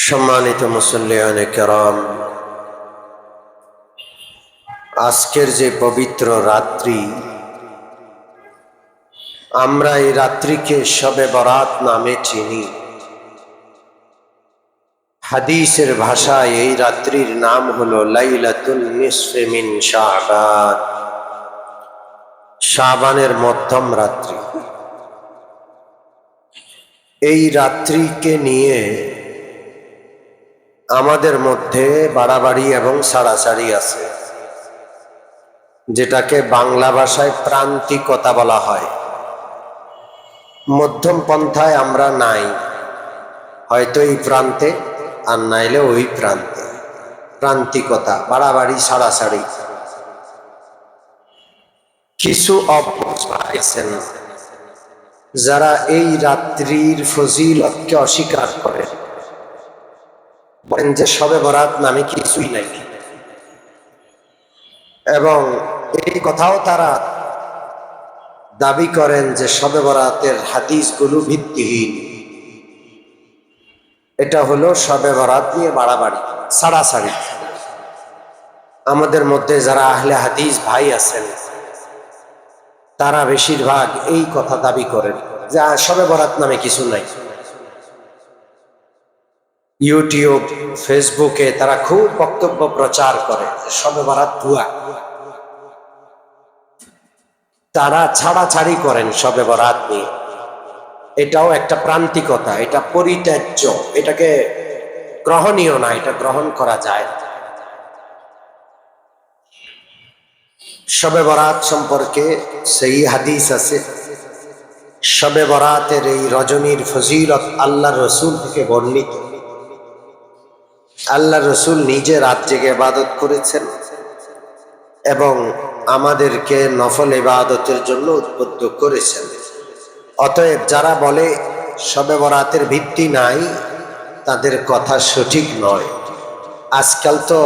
সম্মানিত মুসল্লিয়ানে কেরাম, আজকের যে পবিত্র রাত্রি, আমরা এই রাত্রিকে শবে বরাত নামে চিনি। হাদিসের ভাষায় এই রাত্রির নাম হলো লাইলাতুল নিসফে মিন শাবান, শাবানের মধ্যম রাত্রি। এই রাত্রিকে নিয়ে আমাদের মধ্যে বাড়াবাড়ি এবং ছাড়াছাড়ি আছে, যেটাকে বাংলা ভাষায় প্রান্তিকতা বলা হয়। মধ্যম পন্থায় আমরা নাই, হয়তো এই প্রান্তে আর নাইলে ওই প্রান্তে। প্রান্তিকতা, বাড়াবাড়ি, ছাড়াছাড়ি। কিছু আছেন যারা এই রাত্রির ফজিলতকে অস্বীকার করেন, বলেন যে শবে বরাত নামে কিছুই নাই, এবং এই কথাও তারা দাবি করেন যে শবে বরাতের হাদিসগুলো ভিত্তিহীন। এটা হলো শবে বরাত নিয়ে বাড়াবাড়ি, ছাড়াছাড়ি। আমাদের মধ্যে যারা আহলে হাদিস ভাই আছেন, তারা বেশিরভাগ এই কথা দাবি করেন যে শবে বরাত নামে কিছু নাই। ইউটিউব, ফেসবুকে তারা খুব বক্তব্য প্রচার করে শবে বরাত ভুয়া। তারা ছাড়াছাড়ি করেন শবে বরাত নিয়ে। এটাও একটা প্রান্তিকতা, এটা পরিত্যাজ্য, এটাকে গ্রহণীয় না, এটা গ্রহণ করা যায়। শবে বরাত সম্পর্কে সেই হাদিস আছে, শবে বরাতের এই রজনীর ফজিলত আল্লাহর রসুল থেকে বর্ণিত। আল্লাহর রসুল নিজে রাত জেগে ইবাদত করেছেন এবং আমাদেরকে নফল ইবাদতের জন্য উদ্বুদ্ধ করেছেন। অতএব যারা বলে শবে বরাতের ভিত্তি নাই, তাদের কথা সঠিক নয়। আজকাল তো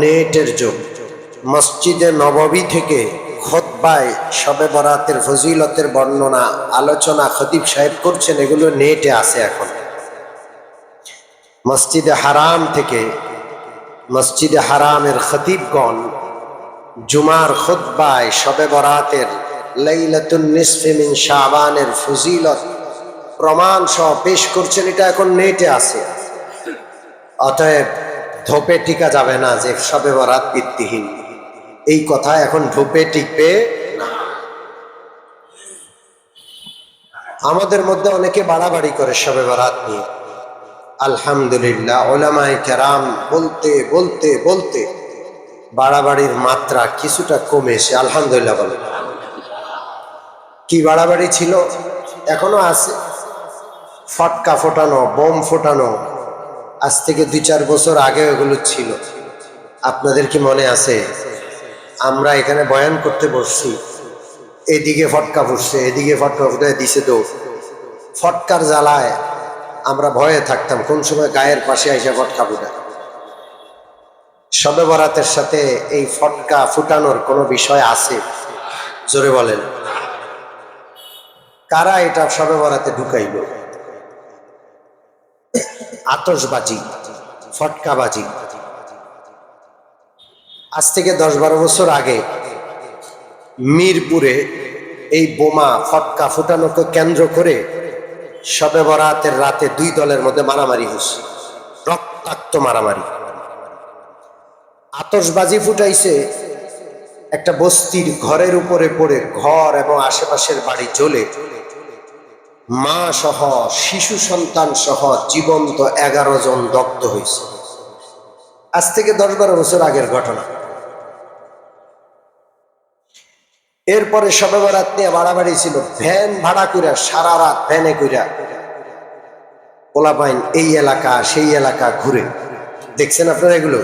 নেটের যুগ, মসজিদে নববী থেকে খুতবায় শবে বরাতের ফজিলতের বর্ণনা, আলোচনা খতিব সাহেব করছেন, এগুলো নেটে আছে। এখন মসজিদে হারাম থেকে, মসজিদে হারামের খতিবগণ জুমার খুতবায় শবে বরাতের লাইলাতুন নিসফে মিন শাবানের ফজিলত প্রমাণ সহ পেশ করছেন, এটা এখন নেটে আছে। অতএব ধোপে টিকা যাবে না যে শবে বরাত ভিত্তিহীন, এই কথা এখন ধোপে টিকবে না। আমাদের মধ্যে অনেকে বাড়াবাড়ি করে শবে বরাত নিয়ে। আলহামদুলিল্লাহ, উলামায়ে কেরাম বলতে বলতে বলতে বাড়াবাড়ির মাত্রা কিছুটা কমেছে, আলহামদুলিল্লাহ বলে। কি বাড়াবাড়ি ছিল, এখনো আছে। ফটকা ফোটানো, বোম ফোটানো, আজ থেকে 2-4 বছর আগে এগুলো ছিল। আপনাদের কি মনে আছে? আমরা এখানে বয়ান করতে বসছি, এদিকে ফটকা ফুটছে, এদিকে ফটকা ফুটে দিছে দৌড়। ফটকার জ্বালায় আমরা ভয়ে থাকতাম, কোন সময় গায়ের পাশে এসে ফটকা ফুটায়। শবে বরাতের সাথে এই ফটকা ফুটানোর কোনো বিষয় আছে? জোরে বলেন। কারা এটা শবে বরাতে ঢুকাইল? আতশবাজি, ফটকাবাজি। আজ থেকে 10-12 বছর আগে মিরপুরে এই বোমা ফটকা ফুটানোকে কেন্দ্র করে শবে বরাতের রাতে 2 দলের মধ্যে মারামারি হয়েছে, রক্তাক্ত মারামারি। আতশবাজি ফুটাইছে একটা বস্তির ঘরের উপরে পড়ে, ঘর এবং আশেপাশের বাড়ি জ্বলে মা সহ, শিশু সন্তান সহ জীবন্ত 11 জন দগ্ধ হয়েছে। আজ থেকে 10-12 বছর আগের ঘটনা। এরপরে শবে বরাত নিয়ে বাড়াবাড়ি ছিল, ভ্যান ভাড়া কইরা সারা রাত ভ্যানে কইরা পোলাপাইন এই এলাকা সেই এলাকা ঘুরে। দেখছেন আপনারা এগুলো?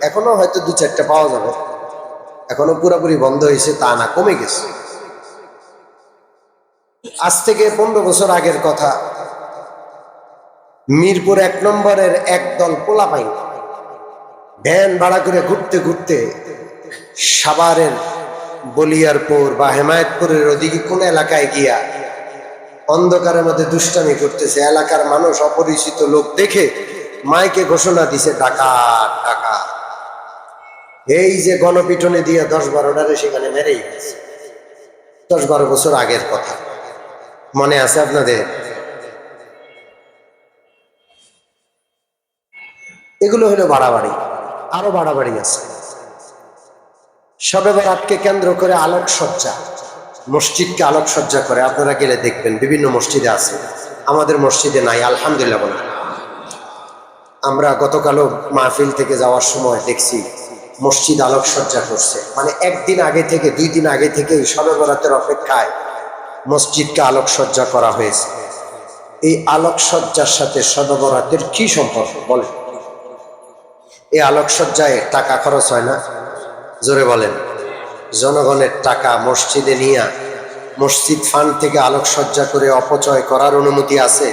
এখনো হয়তো 2-4টা পাওয়া যাবে, এখনো পুরোপুরি বন্ধ হয়েছে তা না, কমে গেছে। আজ থেকে 15 বছর আগের কথা, মিরপুর 1 নম্বরের একদল পোলাপাইন ভ্যান ভাড়া করে ঘুরতে ঘুরতে সাভারের বলিয়ারপুর বা হেমায়েতপুরের ওদিকে কোন এলাকায় গিয়া অন্ধকারের মধ্যে দুষ্টামি করতেছে। এলাকার মানুষ, অপরিচিত লোক দেখে মাইকে ঘোষণা দিছে ডাকাত ডাকাত। এই যে গণপিটনে দিয়ে 10-12টারে সেখানে মেরেই গেছে। 10-12 বছর আগের কথা, মনে আছে আপনাদের? এগুলো হলো বাড়াবাড়ি। আরো বাড়াবাড়ি আছে। শবে বরাতকে কেন্দ্র করে আলোকসজ্জা, মসজিদকে আলোকসজ্জা করে। আপনারা গেলে দেখবেন বিভিন্ন মসজিদে আছে, আমাদের মসজিদে নাই, আলহামদুলিল্লাহ বলেন। আমরা গতকালও মাহফিল থেকে যাওয়ার সময় দেখছি মসজিদ আলোকসজ্জা করছে। মানে একদিন আগে থেকে 2 দিন আগে থেকেই শবে বরাতের অপেক্ষায় মসজিদকে আলোকসজ্জা করা হয়েছে। এই আলোকসজ্জার সাথে শবে বরাতের কি সম্পর্ক বলেন? এই আলোকসজ্জায় টাকা খরচ হয় না? জোরে বলেন। জনগণের টাকা মসজিদে নিয়ে মসজিদ ফান্ড থেকে আলোকসজ্জা করে অপচয় করার অনুমতি আছে?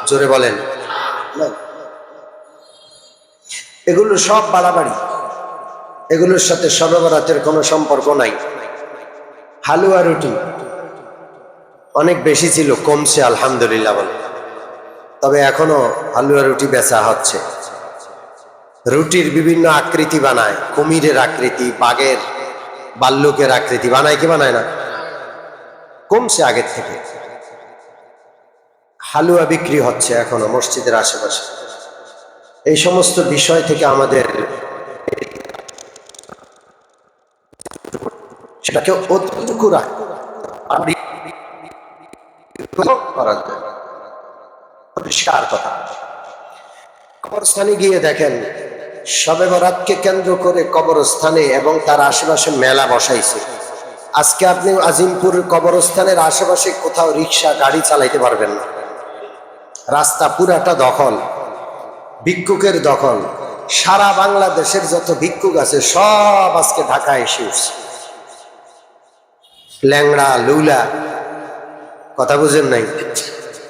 জোরে বলেন। এগুলো সব বাড়াবাড়ি, এগুলোর সাথে শবে বরাতের কোনো সম্পর্ক নাই। হালুয়া রুটি অনেক বেশি ছিল, কমছে আলহামদুলিল্লাহ বলে। তবে এখনো হালুয়া রুটি বেচা হচ্ছে। রুটির বিভিন্ন আকৃতি বানায়, কুমিরের আকৃতি, বাঘের, ভাল্লুকের আকৃতি বানায়, কি বানায় না? কমছে আগের থেকে। হালুয়া বিক্রি হচ্ছে এখনো মসজিদের আশেপাশে। এই সমস্ত বিষয় থেকে আমাদের সেটাকে অতটুকু পরিষ্কার কথা। কবরস্থানে গিয়ে দেখেন শবে বরাতকে কেন্দ্র করে কবরস্থানে এবং তার আশেপাশে মেলা বসাইছে। আজকে আপনি আজিমপুর কবরস্থানের আশেপাশে কোথাও রিক্সা গাড়ি চালাইতে পারবেন না। রাস্তা পুরাটা দখল, ভিক্ষুকের দখল। সারা বাংলাদেশের যত ভিক্ষুক আছে সব আজকে ঢাকায় এসে উঠছে। ল্যাংড়া লুলা, কথা বুঝেন নাই,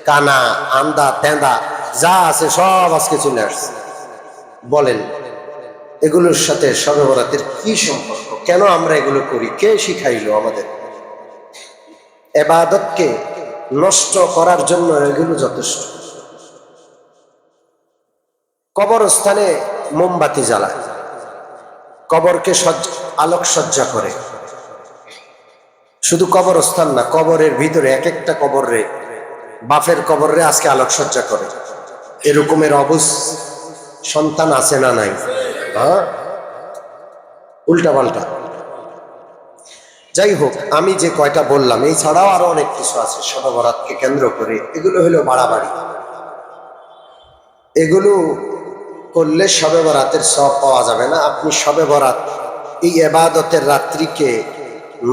কানা আন্দা তেঁদা যা আছে সব আজকে চলে আসছে। বলেন এগুলোর সাথে শবে বরাতের কি সম্পর্ক? কেন আমরা এগুলো করি? কে শিখাইলো আমাদের? ইবাদতকে নষ্ট করার জন্য এগুলো যথেষ্ট। কবরস্থানে মোমবাতি জ্বালায়, কবরকে আলোকসজ্জা করে। শুধু কবরস্থান না, কবরের ভিতরে এক একটা কবরে, বাপের কবরে আজকে আলোকসজ্জা করে। এরকমের অবুঝ সন্তান আছে না নাই? হ্যাঁ, উল্টা পাল্টা। যাই হোক, আমি যে কয়টা বললাম এই ছাড়াও আরো অনেক কিছু আছে শবে বরাতকে কেন্দ্র করে। এগুলো হলো বাড়াবাড়ি। এগুলো করলে শবে বরাতের সওয়াব পাওয়া যাবে না। আপনি শবে বরাত এই ইবাদতের রাত্রিকে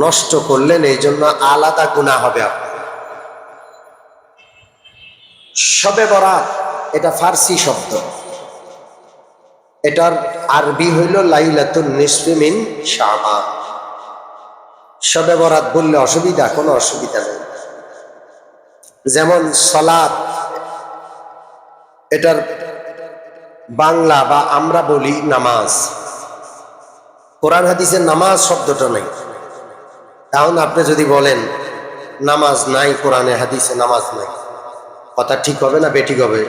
নষ্ট করলেন, এই জন্য আলাদা গুনাহ হবে আপনার। শবে বরাত এটা ফার্সি শব্দ, এটার আরবি হইল লাইলাতুন নিসফি মিন শাবান। শবে বরাত বললে অসুবিধা? কোনো অসুবিধা নেই। যেমন সালাত, এটার বাংলা বা আমরা বলি নামাজ। কোরআন হাদিসের নামাজ শব্দটা নেই। এখন আপনি যদি বলেন নামাজ নাই কোরআনে হাদিসে, নামাজ নাই, কথা ঠিক হবে না বেঠিক হবে?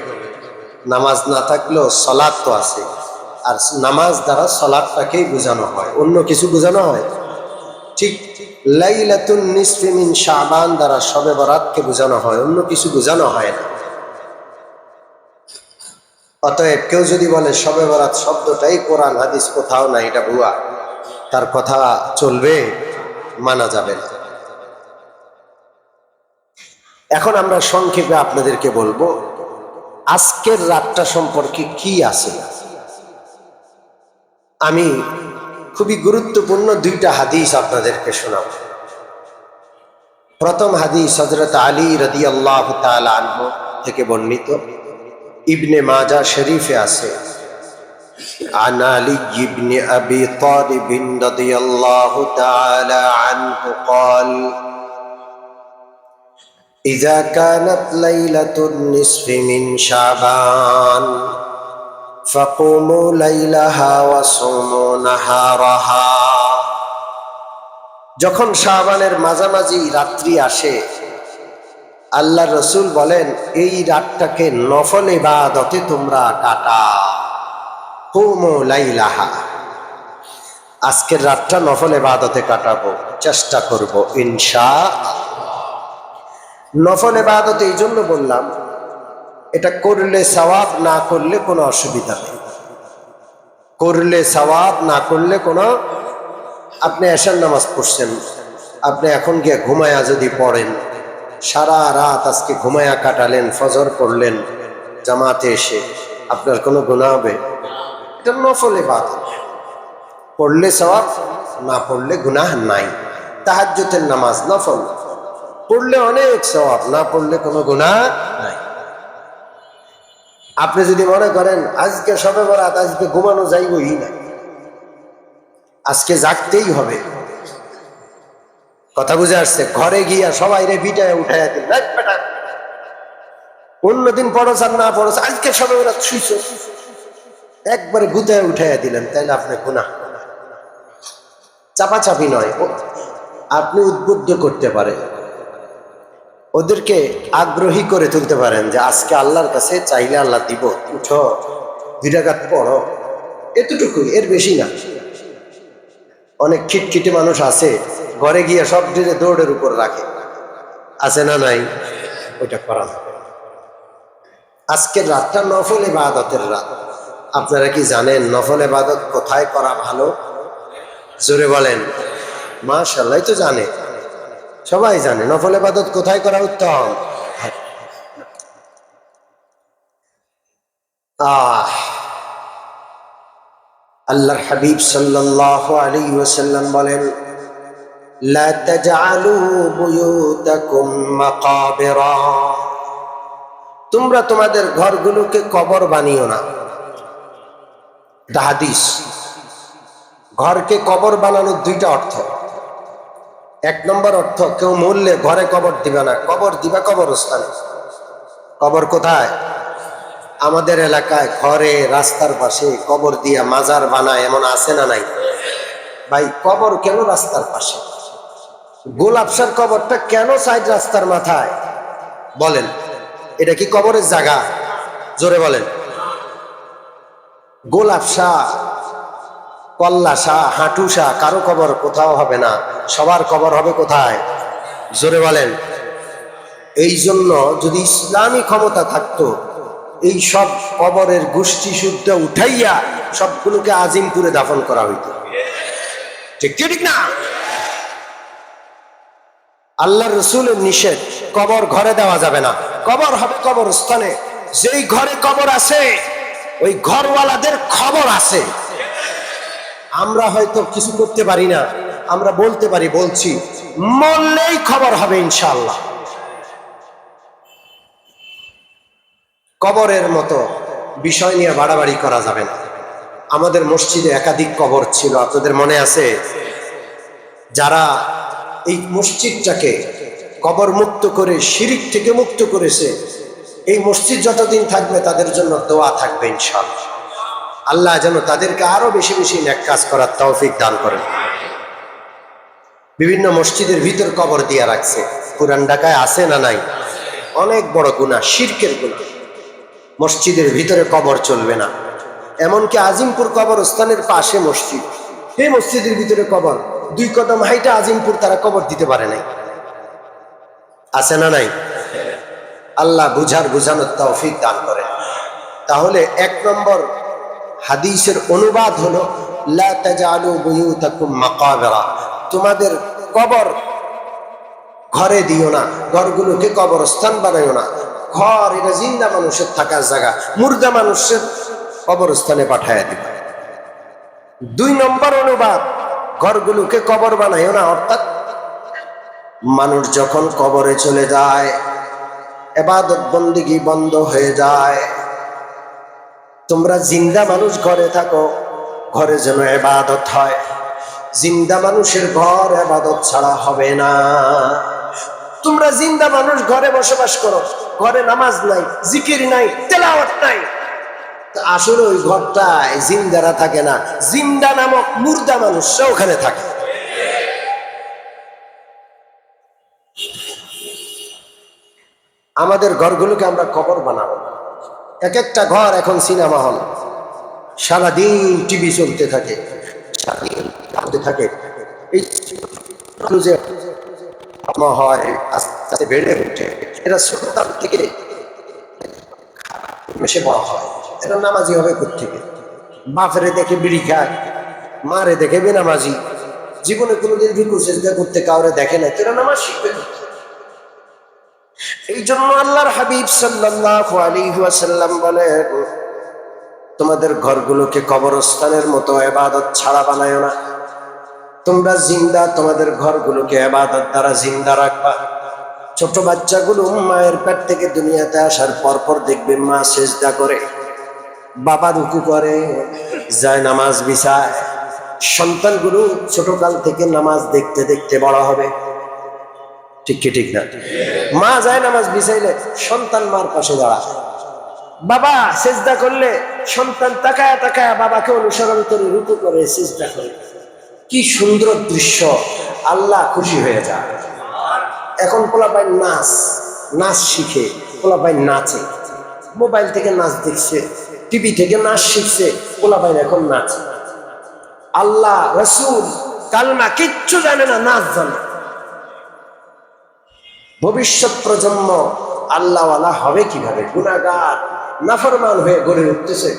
নামাজ না থাকলেও সালাত তো আছে, আর নামাজ দ্বারা সালাতটাকেই বোঝানো হয়, অন্য কিছু বোঝানো হয়? ঠিক লাইলাতুন নিসফি মিন শাবান দ্বারা শবে বরাতকে বোঝানো হয়, অন্য কিছু বোঝানো হয় না। অতএব কেউ যদি বলে শবে বরাত শব্দটাই কোরআন হাদিস কোথাও নাই, এটা ভুয়া, তার কথা চলবে, মানা যাবে না। এখন আমরা সংক্ষেপে আপনাদেরকে বলবো আজকের রাতটা সম্পর্কে কি আছে। আমি খুবই গুরুত্বপূর্ণ 2টা হাদিস আপনাদেরকে শোনাব। প্রথম হাদিস হযরত আলী রাদিয়াল্লাহু তাআলা আনহু থেকে বর্ণিত, ইবনে মাজাহ শরীফে আছে। عن علي بن أبي طالب رضي الله تعالى عنه قال إذا كانت ليلة النصف من شعبان فقوموا ليلها وصوموا نهارها। যখন শাবানের মাঝামাঝি রাত্রি আসে আল্লাহ রসুল বলেন এই রাতটাকে নফল ইবাদতে তোমরা কাটাও, কুমু লাইলাহা। আজকের রাতটা নফল ইবাদতে কাটাবো, চেষ্টা করব ইনশাআল্লাহ। নফল ইবাদত এই জন্য বললাম, এটা করলে সওয়াব, না করলে কোনো অসুবিধা নেই। করলে সওয়াব, না করলে কোনো, আপনি এশার নামাজ পড়ছেন, আপনি এখন গিয়ে ঘুমায়া যদি পড়েন, সারা রাত আজকে ঘুমায়া কাটালেন, ফজর পড়লেন জামাতে এসে, আপনার কোনো গুনাহ হবে? এটা নফল ইবাদত, পড়লে সওয়াব, না পড়লে গুনাহ নাই। তাহাজ্জুদের নামাজ নফল, পড়লে অনেক সওয়াব, না পড়লে কোনো গুনাহ নাই। আপনি যদি মনে করেন আজকে শবে বরাত, আজকে ঘুমানো যাইবই না, আজকে জাগতেই হবে, কথা বুঝে আসছে, ঘরে গিয়া সবাই রে পিটায় উঠাইয়া দিন, অন্যদিন পড়ছ আর না পড়ছ, আজকে শবে বরাত শুইছ, একবারে গুতায় উঠাইয়া দিলেন, তাইলে আপনি গুনাহ। চাপাচাপি নয়, আপনি উদ্বুদ্ধ করতে পারেন, ওদেরকে আগ্রহী করে তুলতে পারেন যে আজকে আল্লাহর কাছে চাইলে আল্লাহ দিব, উঠো 2 রাকাত পড়ো, এতটুকুই, এর বেশি না। অনেক খিটখিটে মানুষ আছে, ঘরে গিয়ে সব দিনে দৌড়ের উপর রাখে, আছে না নাই? ওইটা করা যাবে। আজকের রাতটা নফল ইবাদতের রাত। আপনারা কি জানেন নফল ইবাদত কোথায় করা ভালো? জোরে বলেন। মাশাআল্লাহ, তো জানে, সবাই জানে নফল ইবাদত কোথায় করা উত্তম। আল্লাহর হাবিব সাল্লাল্লাহু আলাইহি ওয়াসাল্লাম বলেন, লা তাজআলু বুয়ুতাকুম মাকাবিরা, তোমরা তোমাদের ঘরগুলোকে কবর বানিও না। এটা হাদিস। ঘরকে কবর বানানোর 2টা অর্থ। 1 নম্বর অর্থ, কেউ মরলে ঘরে কবর দিবে না, কবর দিবা কবরস্থানে। কবর কোথায়? আমাদের এলাকায় ঘরে, রাস্তার পাশে কবর দিয়া মাজার বানায়, এমন আছে না নাই? ভাই, কবর কেন রাস্তার পাশে? গোলাপশার কবরটা কেন সাইড রাস্তার মাথায়? বলেন, এটা কি কবরের জায়গা? জোরে বলেন। গোলাপশা, কল্লাশা, হাঁটুশা কারো কবর কোথাও হবে না, সবার কবর হবে কোথায়? জোরে বলেন। এই জন্য যদি ইসলামী ক্ষমতা থাকতো, এই সব কবরের গোষ্ঠী শুদ্ধ উঠাইয়া সবগুলোকে আজিমপুরে দাফন করা হইতো। ঠিক ঠিক না? আল্লাহর রাসূলের নিষেধ, কবর ঘরে দেওয়া যাবে না, কবর হবে কবরস্থানে। যেই ঘরে কবর আছে ওই ঘরওয়ালাদের খবর আছে। আমরা হয়তো কিছু করতে পারি না, আমরা বলতে পারি, বলছি, মরলেই খবর হবে ইনশাআল্লাহ। কবরের মতো বিষয় নিয়ে বাড়াবাড়ি করা যাবে না। আমাদের মসজিদে একাধিক কবর ছিল, আপনাদের মনে আছে? যারা এই মসজিদটাকে কবর মুক্ত করে, শিরিক থেকে মুক্ত করেছে, এই মসজিদ যতদিন থাকবে তাদের জন্য দোয়া থাকবে ইনশাআল্লাহ। আল্লাহ যেন তাদেরকে আরো বেশি বেশি নেক কাজ করার তৌফিক দান করেন। বিভিন্ন মসজিদের ভিতর কবর দিয়া রাখছে, পুরান ঢাকায় আছে না নাই? অনেক বড় গুনাহ, শিরকের গুনাহ। মসজিদের ভিতরে কবর চলবে না। এমনকি আজিমপুর কবরস্থানের পাশে মসজিদ, এই মসজিদের ভিতরে কবর, 2 কদম হাইটা আজিমপুর তারা কবর দিতে পারে নাই, আছে না নাই? আল্লাহ বুঝানোর তৌফিক দান করে। তাহলে 1 নম্বর হাদিসের অনুবাদ হলো, লা তাজআলু বুয়ুতাকুম মাকাবিরা, তোমাদের কবর ঘরে দিও না, ঘরগুলোকে কবরস্থান বানাইও না। ঘর এটা জিন্দা মানুষের থাকার জায়গা, মুর্দা মানুষের কবরস্থানে পাঠাইয়া দিবা। 2 নম্বর অনুবাদ, ঘরগুলোকে কবর বানাইও না, অর্থাৎ মানুষ যখন কবরে চলে যায়, ইবাদত বন্দেগী বন্ধ হয়ে যায়। তোমরা জিন্দা মানুষ ঘরে থাকো, ঘরে যেন ইবাদত হয়। জিন্দা মানুষের ঘর ইবাদত ছাড়া হবে না। তোমরা জিন্দা মানুষ ঘরে বসবাস করো, ঘরে নামাজ নাই, জিকির নাই, তেলাওয়াত নাই, আসলে ওই ঘরটায় জিন্দারা থাকে না, জিন্দা নামক মুর্দা মানুষরা ওখানে থাকে। আমাদের ঘরগুলোকে আমরা কবর বানাবো। এক একটা ঘর এখন সিনেমা হল, সারাদিন টিভি চলতে থাকে, সারাদিন চলতে থাকে। এই যে হয় আস্তে আস্তে বেড়ে ওঠে, এরা ছোটকাল থেকে মেশে বড় হয়। এরা নামাজি হবে কোত্থেকে? বাপরে দেখে বিড়ি খায়, মারে দেখে বেনামাজি, জীবনে কোনোদিন রুকু সিজদা করতে কাউরে দেখে না, তোরা নামাজ শিখবে। এই জন্য আল্লাহর হাবিব সাল্লাল্লাহু আলাইহি ওয়াসাল্লাম বলেন, তোমাদের ঘরগুলোকে কবরস্থানের মতো ইবাদত ছাড়া বানায়ো না। তোমরা জিন্দা, তোমাদের ঘরগুলোকে ইবাদত দ্বারা জিন্দা রাখবা। ছোট বাচ্চাগুলো মায়ের পেট থেকে দুনিয়াতে আসার পর দেখবে মা সিজদা করে, বাবা রুকু করে, যায় নামাজ বিছায়। সন্তানগুলো ছোটকাল থেকে নামাজ দেখতে দেখতে বড় হবে, ঠিক কি ঠিক না? মা যায় নামাজ বিছাইলে সন্তান মার পাশে দাঁড়ায়, বাবা সিজদা করলে সন্তান তাকায়া তাকায়া বাবাকে অনুসরণ করে রুকু করে সিজদা করে। কি সুন্দর দৃশ্য, আল্লাহ খুশি হয়ে যায়। এখন পোলাপাই নাচ শিখে, পোলাপাই নাচে, মোবাইল থেকে নাচ দেখছে, টিভি থেকে নাচ শিখছে, পোলাপাই এখন নাচে। আল্লাহ, রাসূল, কালমা কিচ্ছু জানে না, নাচ জানে। ভবিষ্যৎ প্রজন্ম আল্লাহওয়ালা হবে কিভাবে? গুনাহগার নাফরমান হয়ে গড়ে উঠতেছে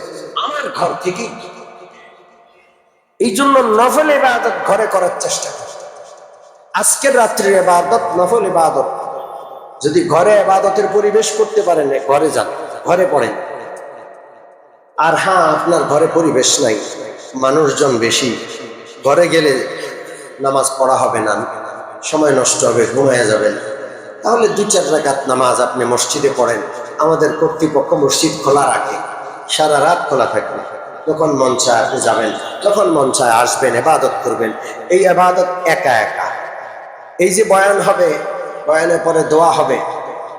আমার ঘর থেকে। এই জন্য নফল ইবাদত ঘরে করার চেষ্টা করি। আজকের রাত্রির ইবাদত নফল ইবাদত। যদি ঘরে ইবাদতের পরিবেশ করতে পারেন, ঘরে যান, ঘরে পড়েন। আর হ্যাঁ, আপনার ঘরে পরিবেশ নাই, মানুষজন বেশি, ঘরে গেলে নামাজ পড়া হবে না, সময় নষ্ট হবে, ঘুমিয়ে যাবেন, তাহলে 2-4 রাকাত নামাজ আপনি মসজিদে পড়েন। আমাদের কর্তৃপক্ষ মসজিদ খোলা রাখে, সারা রাত খোলা থাকবে। যখন মন চায় আপনি যাবেন, যখন মন চায় আসবেন, ইবাদত করবেন। এই ইবাদত একা একা। এই যে বয়ান হবে, বয়ানের পরে দোয়া হবে,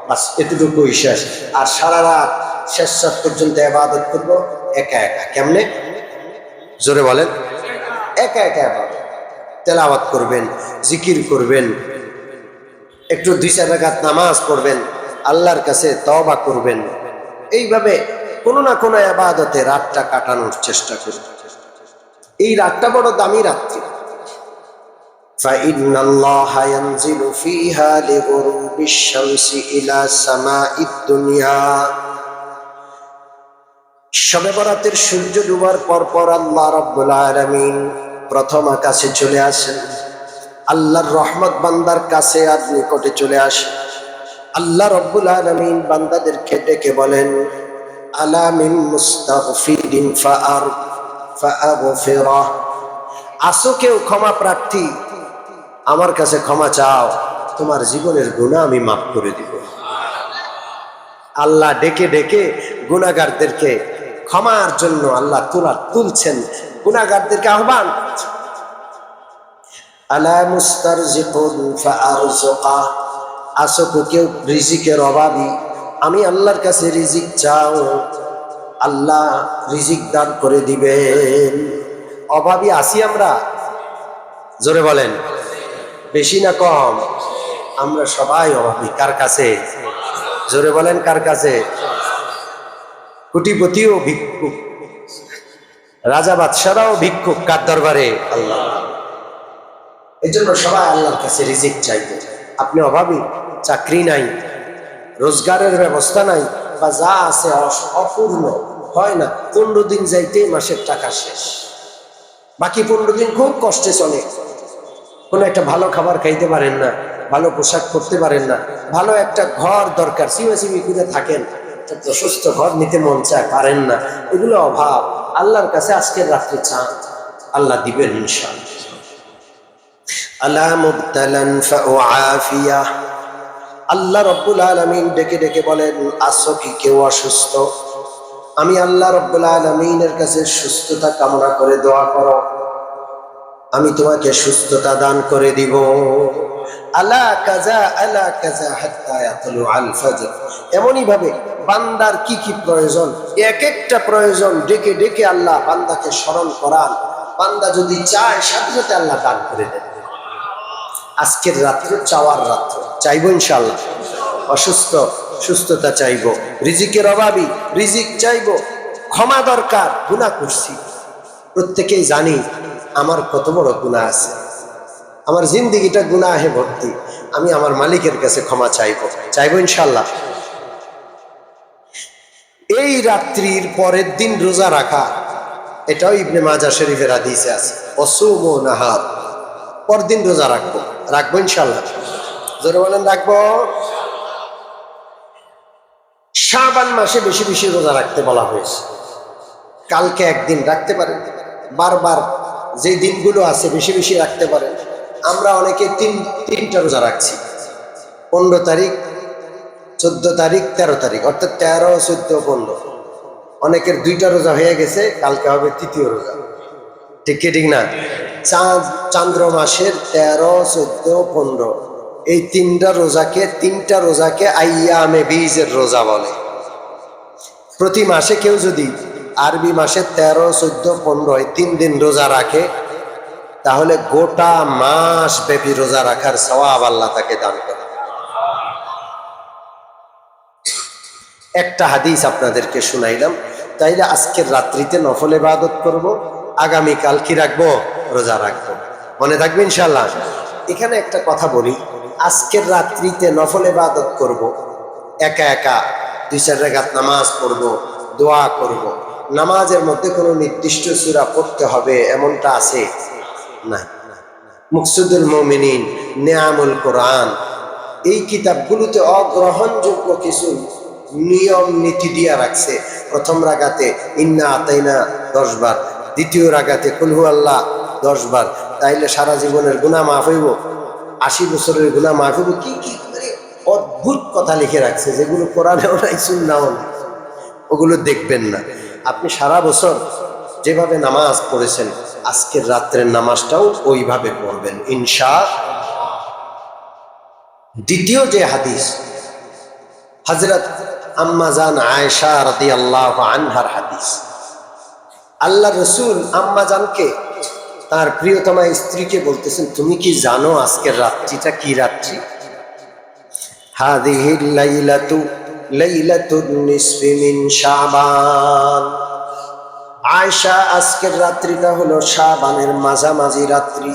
বাস এতটুকুই শেষ। আর সারা রাত শেষ রাত পর্যন্ত ইবাদত করবো একা একা। কেমনে? জোরে বলেন। একা একা ইবাদত, তেলাওয়াত করবেন, জিকির করবেন, একটু 2-4 রাকাত নামাজ পড়বেন, আল্লাহর কাছে তওবা করবেন। এইভাবে কোনো না কোনো ইবাদতে রাতটা কাটানোর চেষ্টা করবেন। এই রাতটা বড় দামি রাত্রি। فإن الله ينزل فيها لغروب الشمس إلى سماء الدنيا। শবে বরাতের সূর্য ডুবার পর আল্লাহ রাব্বুল আলামিন প্রথম আকাশে চলে আসেন। আল্লাহর রহমত বান্দার কাছে আর নিকটে চলে আসে। আল্লাহ রাব্বুল আলামিন বান্দাদেরকে ডেকে বলেন, আলা মিন মুস্তাগফিরিন ফাআগফিরা। আসো কেউ ক্ষমা প্রার্থী, আমার কাছে ক্ষমা চাও, তোমার জীবনের গুনাহ আমি মাফ করে দিব। আল্লাহ ডেকে ডেকে গুনাহগারদেরকে ক্ষমার জন্য আল্লাহ তুলছেন, গুনাহগারদেরকে আহ্বান। আলা মুস্তারজিকুন ফাআরযুকা। আসো কেউ রিজিকের অভাবী, আমি আল্লাহর কাছে রিজিক চাও, আল্লাহ রিজিক দান করে দিবেন। অভাবী আছি আমরা? জোরে বলেন। বেশি না কম? আমরা সবাই অভাবী। কার কাছে? জোরে বলেন, কার কাছে? কোটিপতিও ভিক্ষুক, রাজা বাদশারাও ভিক্ষুক, কার দরবারে? আল্লাহ। এই জন্য সবাই আল্লাহর কাছে রিজিক চাইবে। আপনি অভাবী, চাকরি নাই, রোজগারের ব্যবস্থা নাই, বা যা আছে অপূর্ণ, হয় না, 15 দিন যাইতেই মাসের টাকা শেষ, বাকি 15 দিন খুব কষ্টে চলে। কোনো একটা ভালো খাবার খাইতে পারেন না, ভালো পোশাক পরতে পারেন না, ভালো একটা ঘর দরকার, সিমাসিমি করে থাকেন, সুস্থ ঘর নিতে মন চায়, পারেন না। এগুলো অভাব। আল্লাহর কাছে আজকের রাত্রে চান, আল্লাহ দিবেন ইনশাআল্লাহ। আলা মুবতালান ফাউআফিয়া। আল্লাহ রাব্বুল আলামিন ডেকে ডেকে বলেন, আসো কি কেউ অসুস্থ, আমি আল্লাহ রাব্বুল আলামিনের কাছে সুস্থতা কামনা করে দোয়া করো, আমি তোমাকে সুস্থতা দান করে দিব। আলা কাজা আলা কাজা হাত্তা ইয়াতলু আল ফজর। এমনই ভাবে বান্দার কি কি প্রয়োজন, এক একটা প্রয়োজন ডেকে ডেকে আল্লাহ বান্দাকে স্মরণ করান। বান্দা যদি চায়, সাথে সাথে আল্লাহ দান করে দেন। আজকের রাত্র চাওয়ার রাত্র, চাইবো ইনশাআল্লাহ। অসুস্থ, সুস্থতা চাইবো, রিজিকের অভাবী, রিজিক চাইবো, ক্ষমা দরকার, গুনাহ করছি। প্রত্যেকেই জানি আমার কত বড় গুনাহ আছে, আমার জিন্দিগিটা গুনাহে ভর্তি। আমি আমার মালিকের কাছে ক্ষমা চাইবো ইনশাল্লাহ। এই রাত্রির পরের দিন রোজা রাখা, এটাও ইবনে মাজাহ শরীফের হাদিসে আছে, অসুমু নাহার, পরদিন রোজা রাখবো ইনশাল্লাহ। জোরে বলেন রাখবো। শাবান মাসে বেশি বেশি রোজা রাখতে বলা হয়েছে। কালকে একদিন রাখতে পারেন, বারবার যে দিনগুলো আছে বেশি বেশি রাখতে পারেন। আমরা অনেকে তিনটা রোজা রাখছি, 15 তারিখ, 14 তারিখ, 13 তারিখ, অর্থাৎ 13, 14, 15। অনেকের 2টা রোজা হয়ে গেছে, কালকে হবে 3য় রোজা। ঠিক কি না? চান্দ্র মাসের 13, 14, 15 এই 3টা রোজাকে আইয়ামে বীজের রোজা বলে। প্রতি মাসে কেউ যদি আরবি মাসে 13, 14, 15 এই 3 দিন রোজা রাখে, তাহলে গোটা মাস ব্যাপী রোজা রাখার সওয়াব আল্লাহ তাকে দান করে। একটা হাদিস আপনাদেরকে শুনাইলাম। তাইলে আজকের রাত্রিতে নফল ইবাদত করব, আগামীকাল কি রাখবো? রোজা রাখবো। মনে থাকবে ইনশাআল্লাহ। এখানে একটা কথা বলি, আজকের রাত্রিতে নফল ইবাদত করব, একা একা 2-4 রাকাত নামাজ পড়ব, দোয়া করব। নামাজের মধ্যে কোনো নির্দিষ্ট সূরা পড়তে হবে এমনটা আছে না। মুকসুদুল মুমিনিন, নিয়ামুল কোরআন, এই কিতাবগুলোতে অগ্রহণযোগ্য কিছু নিয়ম নীতি দিয়া রাখছে। প্রথম রাকাতে ইন্না আতাইনা 10 বার, দ্বিতীয় রাকাতে কুল হু আল্লাহ 10 বার। তাইলে সারা জীবনের গুনাহ মাফ হইব, 80 বছরের গুনাহ মাফ হইব। কি কি অদ্ভুত কথা লিখে রাখছে, যেগুলো কোরআনেও নাই, সুন্নাহও নাই। ওগুলো দেখবেন না। আপনি সারা বছর যেভাবে নামাজ পড়েছেন, আজকের রাত্রের নামাজটাও ওইভাবে পড়বেন ইনশাআল্লাহ। দ্বিতীয় যে হাদিস, হযরত আম্মা জান আয়েশা রাদিয়াল্লাহু আনহার হাদিস। আল্লাহ রাসূল আম্মা জানকে, তার প্রিয়তমা স্ত্রীকে বলতেছেন, তুমি কি জানো আজকের রাত্রিটা কি রাত্রি? হাযিহিল লাইলাতু লাইলাতুন নিসফি মিন শাবান। আয়েশা, আজকের রাত্রিটা হলো শাবানের মাঝামাঝি রাত্রি।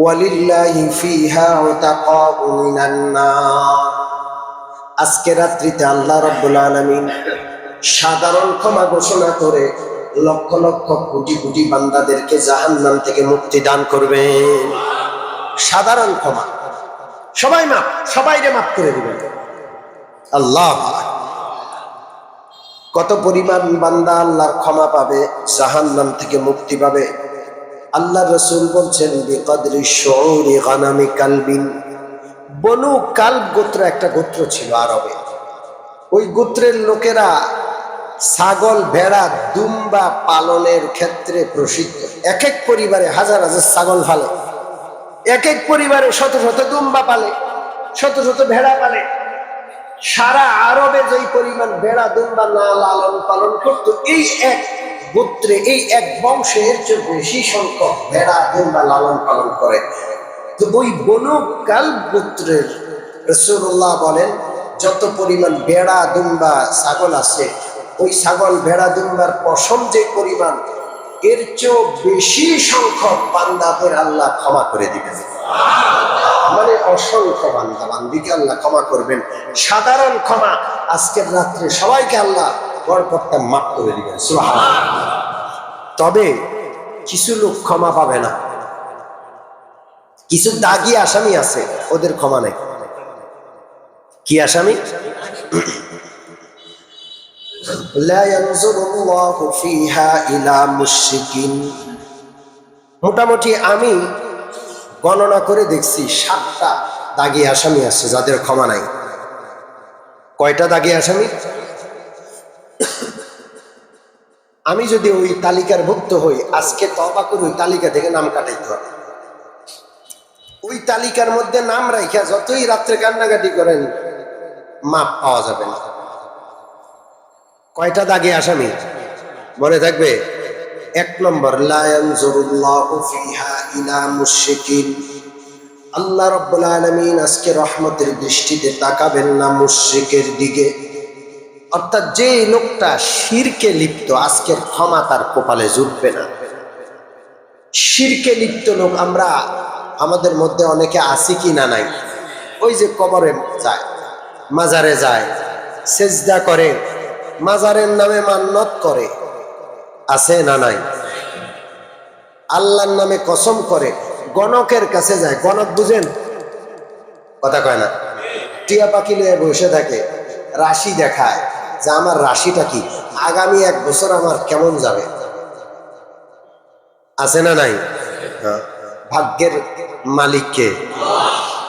ওয়ালিল্লাহি ফিহা উতাকাউ মিনান নার। আজকের রাত্রিতে আল্লাহ রাব্বুল আলামিন সাধারণ ক্ষমা ঘোষণা করে লক্ষ লক্ষ কোটি কোটি বান্দাদেরকে জাহান্নাম থেকে মুক্তি দান করবেন। সাধারণ ক্ষমা, সবাইরে মাফ করে দিবেন আল্লাহ। কত পরিমাণ বান্দা আল্লাহর ক্ষমা পাবে, জাহান্নাম থেকে মুক্তি পাবে। আল্লাহ রাসূল বলছেন, বিকদরি শুউরি গানামি কালবিন। বনু কালব গোত্র একটা গোত্র ছিল আরবে। ওই গোত্রের লোকেরা ছাগল, ভেড়া, দুম্বা পালনের ক্ষেত্রে প্রসিদ্ধ। এক এক পরিবারে হাজার হাজার ছাগল পালে, এক এক পরিবারে শত শত দুম্বা পালে, শত শত ভেড়া পালে। সারা আরবে যেই পরিমাণ ভেড়া দুম্বা না লালন পালন করত, এই এক গোত্রে, এই এক বংশে এর চেয়ে বেশি সংখ্যক ভেড়া দুম্বা লালন পালন করে। তো ওই বনু কালব গোত্রের রাসূলুল্লাহ বলেন, যত পরিমাণ ভেড়া দুম্বা ছাগল আছে, ওই ছাগল ভেড়া দুম্বার পশম যে পরিমাণ, এর চেয়েও বেশি সংখ্যক বান্দাদের আল্লাহ ক্ষমা করে দিবেন। মানে অসংখ্য বান্দা বান্দিকে আল্লাহ ক্ষমা করবেন। সাধারণ ক্ষমা, আজকের রাত্রে সবাইকে আল্লাহ বরকতটা মাফ করে দিবেন, সুবহানাল্লাহ। তবে কিছু লোক ক্ষমা পাবে না, কিছু দাগী আসামি আছে, ওদের ক্ষমা নেই। কি আসামি? লা ইয়ানজুরুল্লাহু ফিহা ইলা মুশরিকিন। মোটামুটি আমি গণনা করে দেখছি 7টা দাগী আসামি আছে যাদের ক্ষমা নাই। কয়টা দাগী আসামি? আমি যদি ওই তালিকার ভুক্ত হই, আজকে তওবা করে ওই তালিকা থেকে নাম কাটাইতে হবে। ওই তালিকার মধ্যে নাম রাখা যতই রাত্রে কান্নাকাটি করেন, মাপ পাওয়া যাবে না। কয়টা দাগী আসামি মনে থাকবে? 1 নম্বর, লা ইয়ানজুরুল্লাহু ফিহা ইলা মুশরিকিন। আল্লাহ রাব্বুল আলামিন আজকে রহমতের দৃষ্টিতে তাকাবেন না মুশরিকের দিকে। অর্থাৎ যে লোকটা শিরকে লিপ্ত, আজকের ক্ষমা তার কপালে জুটবে না। শিরকে লিপ্ত লোক আমরা আমাদের মধ্যে অনেকে আছি কি না নাই? ওই যে কবরে যায়, মাজারে যায়, সেজদা করে, মাজারের নামে মান্নত করে, আছে না নাই? আল্লাহর নামে কসম করে, গণকের কাছে যায়। গণক বুঝেন? কথা কয় না। টিয়া পাখি নিয়ে বসে থাকে, রাশি দেখায় যে আমার রাশিটা কি, আগামী 1 বছর আমার কেমন যাবে। আছে না নাই? ভাগ্যের মালিককে,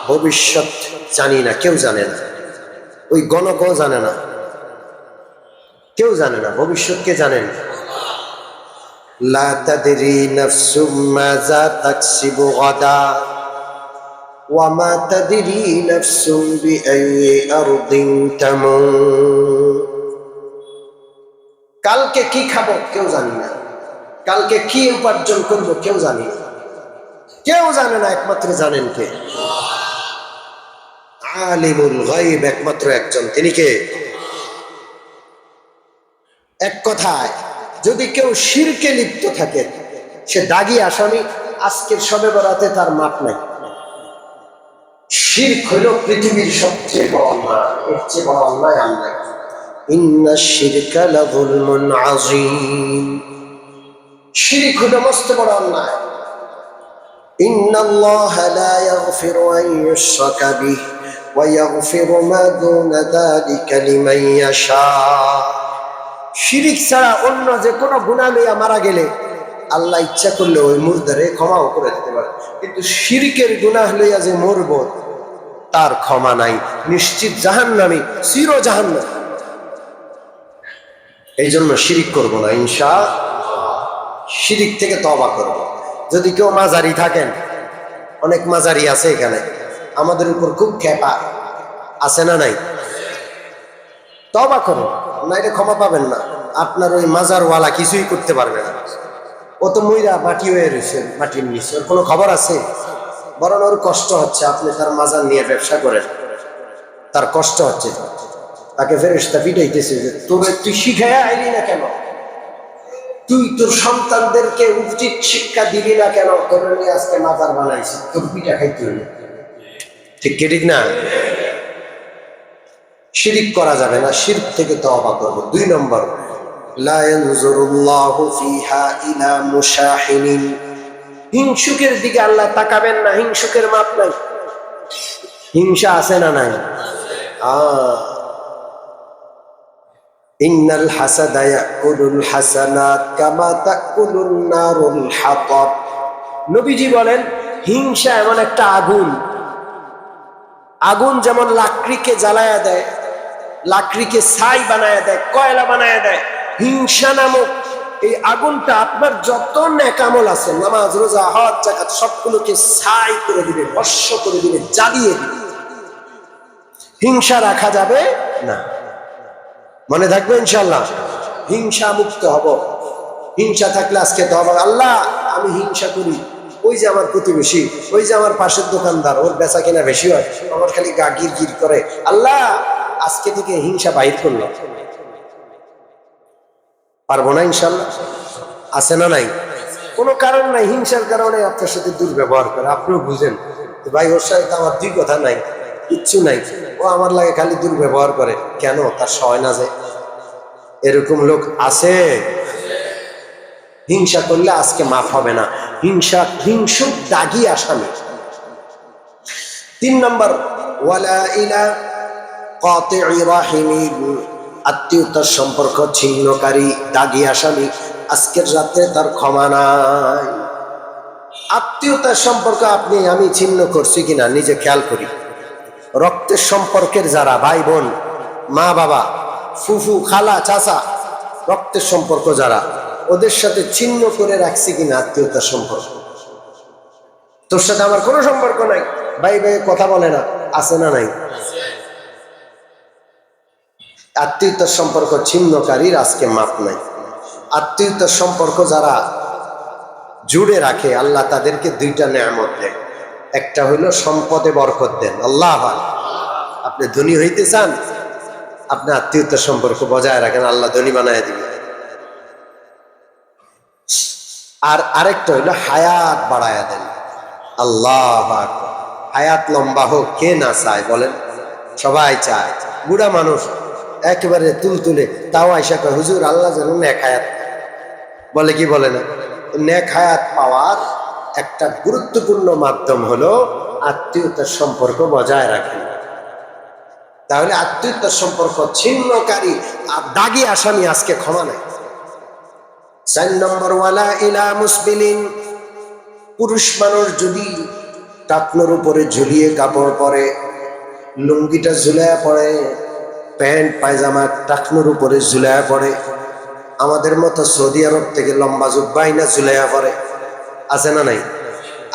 ভবিষ্যৎ জানি না, কেউ জানে না। ওই গণকও জানে না, কেউ জানে না। ভবিষ্যৎ কে জানেন? লা তাদরি নাফসুম মাযা তাকসিবু গাদা ওয়া মা তাদরি নাফসুম বিআইয়ি আরদিন তামুত। কালকে কি খাবো কেউ জানি না, কালকে কি উপার্জন করবো কেউ জানি না, কেউ জানে না। একমাত্র জানেন কে? আলিমুল গায়ব, একমাত্র একজন, তিনি কে? এক কথায় যদি কেউ শিরকে লিপ্ত থাকে সে দাগী আসামি। আজকের শবে বরাতে তার মাপ নাই। শিরক হইল পৃথিবীর সবচেয়ে বড় অন্যায়, এর চেয়ে বড় অন্যায় আর নাই। ইন্নাশ শিরকা লাযুলমুন আযীম। শিরক হইল মস্ত বড় অন্যায়। ইন্নাল্লাহা লা ইয়াগফিরু আন ইউশরাকা বিহি ওয়া ইয়াগফিরু মা দুনা যালিকা লিমান ইয়াশা। শিরিক ছাড়া অন্য যে কোনো গুনাহ লইয়া মারা গেলে আল্লাহ ইচ্ছা করলে ওই মুর্দারে ক্ষমাও করে দিতে পারে, কিন্তু শিরিকের গুনাহ লইয়া যে মরব তার ক্ষমা নাই, নিশ্চিত জাহান্নামী, চির জাহান্নামী। এই জন্য শিরিক করব না ইনশাআল্লাহ। শিরিক থেকে তওবা করব। যদি কেউ মাজারি থাকেন, অনেক মাজারি আছে এখানে, আমাদের উপর খুব খেপা, আছে না নাই? তওবা করুন, নাইলে ক্ষমা পাবেন না। আপনার ওই মাজারওয়ালা কিছুই করতে পারবে না। ও তো মইরা মাটি হয়ে রয়েছে, মাটির নিচে, ওর কোনো খবর আছে? বরং ওর কষ্ট হচ্ছে। আপনি তার মাজার নিয়ে ব্যবসা করেন, তার কষ্ট হচ্ছে, তাকে ফেরেশতা পিটাইতেছে যে তুই শিখাইয়া আইলি না কেন, তুই তোর সন্তানদেরকে উচিত শিক্ষা দিলি না কেন, তোর নিয়ে আজকে মাজার বানাইছি, তোর পিঠা খাইতে হইল। ঠিক কি ঠিক না? শিরিক করা যাবে না, শিরক থেকে তওবা করব। 2 নম্বর, লা ইয়ানজুরুল্লাহু ফিহা ইলা মুশাহিনিন। হিংসুকের দিকে আল্লাহ তাকাবেন না, হিংসুকের মাপ নাই। হিংসা আছে না নাই? ইন্নাল হাসাদা ইয়াকুলুল হাসানাত কামা তাকুলুন নারুল হাতাব। নবীজি বলেন হিংসা এমন একটা আগুন, আগুন যেমন লাকড়িকে জ্বালায়া দেয়, লাকড়িকে ছাই বানায়া দেয়, কয়লা বানায়া দেয়, হিংসা নামক এই আগুনটা আপনার যত নেকামল আছে, নামাজ রোজা হজ যাকাত, সবগুলোকে ছাই করে দিবে, ভস্ম করে দিবে, জ্বালিয়ে দিবে। হিংসা রাখা যাবে না। মনে থাকবে ইনশাআল্লাহ, হিংসা মুক্ত হব। হিংসা থাকলে আজকে তো হবে, আল্লাহ আমি হিংসা করি, ওই যে আমার প্রতিবেশী, ওই যে আমার পাশের দোকানদার, ওর বেচা কেনা বেশি হয়, আমার খালি গা গির গির করে, আল্লাহ আজকে থেকে হিংসা বাহির করলো। পারবো না ইনশাআল্লাহ। আছে না নাই? কোনো কারণ নাই, হিংসার কারণে আপনার সাথে দুর্ব্যবহার করে। আপনিও বুঝেন ভাই ওর সাথে তো আমার 2 কথা নাই, কিচ্ছু নাই, ও আমার লাগে খালি দুর্ব্যবহার করে, কেন তার সয় না যায়? এরকম লোক আছে। হিংসা করলে আজকে মাফ হবে না। হিংসা, হিংসুক দাগী আসামি। 3 নম্বর, ওয়ালা ইলা কাতি'i রাহিমিন। আত্মীয়তার সম্পর্ক ছিন্নকারী দাগী আসামি, আজকের রাতে তার ক্ষমা নাই। আত্মীয়তার সম্পর্ক আপনি আমি ছিন্ন করছি কিনা নিজে খেয়াল করি। রক্তের সম্পর্কের যারা ভাই বোন, মা বাবা, ফুফু খালা চাচা, রক্তের সম্পর্ক যারা, ওদের সাথে ছিন্ন করে রাখছি কিনা আত্মীয়তার সম্পর্ক। তোর সাথে আমার কোনো সম্পর্ক নাই, ভাই ভাই কথা বলে না, আছে না নাই? আত্মীয়তার সম্পর্ক ছিন্নকারীর আজকে মাপ নাই। আত্মীয়তার সম্পর্ক যারা জুড়ে রাখে, আল্লাহ তাদেরকে 2টা নেয়ামত দেয়। একটা হইল সম্পদে বরকত দেন, আল্লাহ। আপনি ধনী হইতে চান, আপনি আত্মীয়তার সম্পর্ক বজায় রাখেন, আল্লাহ ধনী বানায় দিবে। আর আরেকটা হইলো হায়াত বাড়ায়া দেন, আল্লাহ আকবার। হায়াত লম্বা হোক, কে না চায় বলেন? সবাই চায়। বুড়া মানুষ একেবারে তুলতুলে, তাও আইসা কয় হুজুর আল্লাহ যেন নেক হায়াত বলে, কি বলে না? নেক হায়াত পাওয়ার একটা গুরুত্বপূর্ণ মাধ্যম হলো আত্মীয়তার সম্পর্ক বজায় রাখেন। তাহলে আত্মীয়তার সম্পর্ক ছিন্নকারী আর দাগী আসামি আজকে ক্ষমা নাই। 4 নম্বর, ওয়ালা ইলা মুসবিলিন। পুরুষ মানুষ যদি টাকনোর উপরে ঝুলিয়ে কাপড় পরে, লুঙ্গিটা ঝুলায়া পড়ে, প্যান্ট পায়জামা টাকনোর উপরে ঝুলায়া পড়ে, আমাদের মতো সৌদি আরব থেকে লম্বা জুব্বাইনা ঝুলাইয়া পড়ে, আছে না নাই?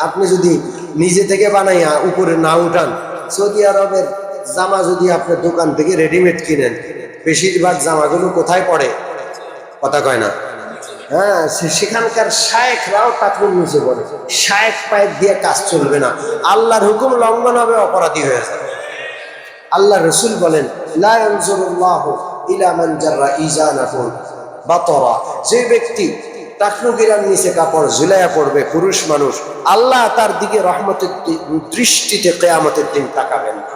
আপনি যদি নিজে থেকে বানাইয়া উপরে না উঠান, সৌদি আরবের জামা যদি আপনি দোকান থেকে রেডিমেড কিনেন, বেশিরভাগ জামাগুলো কোথায় পড়ে? কথা কয় না? হ্যাঁ, সেখানকার শায়েখরাও টাকনুর নিচে পড়ে। শায়েখ পায়ের দিয়ে কাজ চলবে না, আল্লাহর হুকুম লঙ্ঘন হবে, অপরাধী হয়ে যাবে। আল্লাহ রসুল বলেন, লা ইয়ানজুরুল্লাহু ইলা মান জাররা ইজানাহু বাতরা। যে ব্যক্তি টাকনু গিরার নিচে কাপড় ঝুলাইয়া পড়বে, পুরুষ মানুষ, আল্লাহ তার দিকে রহমতের দৃষ্টিতে কিয়ামতের দিন তাকাবেন না।